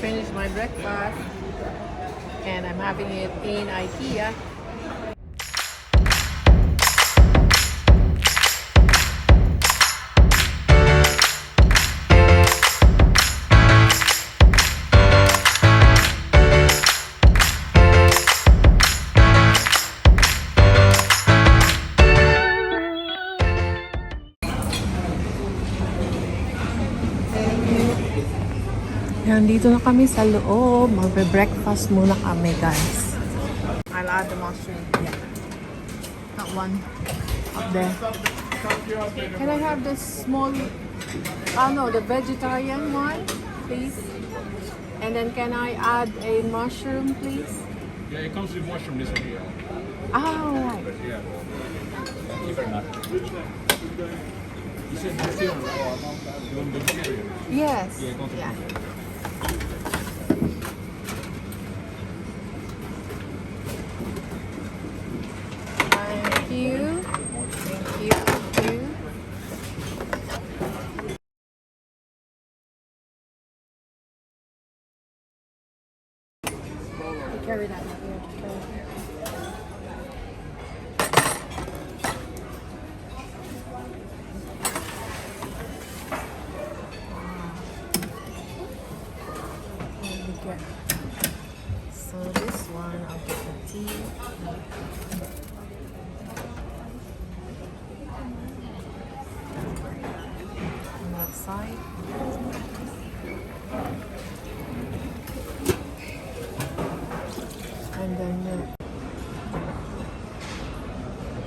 Finished my breakfast and I'm having it in Ikea. Nandito na kami sa loob. Magbe-breakfast muna kami, guys. I'll add the mushroom. Yeah. That one up there. Can I have the small... no, the vegetarian one, please? And then can I add a mushroom, please? Yeah, it comes with mushroom this one here. Ah, right. Yeah. Keep it not. You said vegetarian, right? You want vegetarian? Yes. Yeah, it comes with mushroom. Thank you. Thank you. Thank you. Carry that here. So this one, I'll get the tea. On that side. And then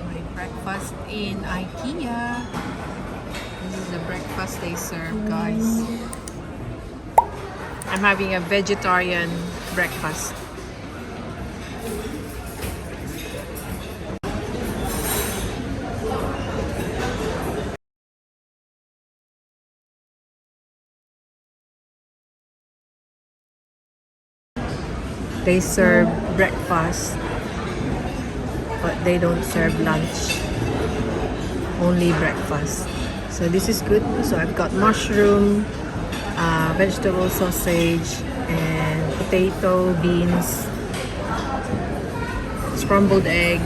my breakfast in Ikea. This is the breakfast they serve, guys. I'm having a vegetarian breakfast. They serve breakfast, but they don't serve lunch. Only breakfast. So this is good. So I've got mushroom, vegetable sausage, and potato, beans, scrambled egg,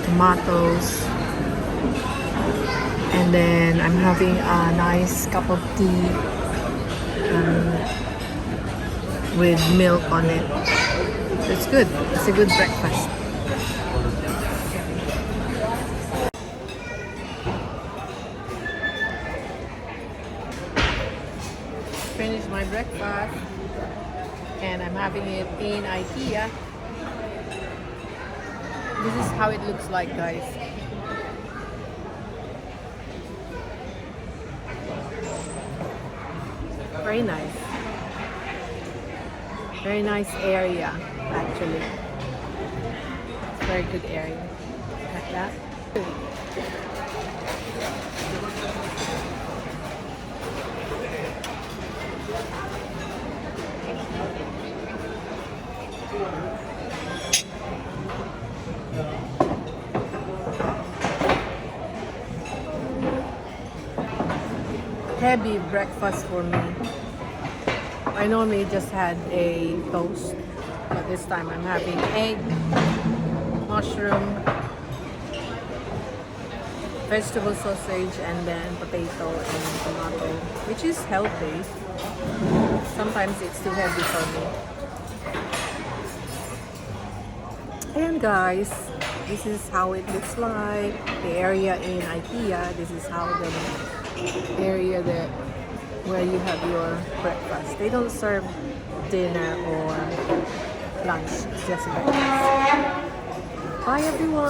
tomatoes, and then I'm having a nice cup of tea with milk on it. So it's good. It's a good breakfast. Finished my breakfast and I'm having it in Ikea. This is how it looks like, guys. Very nice. Very nice area, actually. It's a very good area. Like that. Heavy breakfast for me. I normally just had a toast, but this time I'm having egg, mushroom, vegetable sausage, and then potato and tomato, which is healthy. Sometimes it's too heavy for me. And guys, this is how it looks like. The area in Ikea, this is how the area that where you have your breakfast. They don't serve dinner or lunch. It's just breakfast. Bye everyone.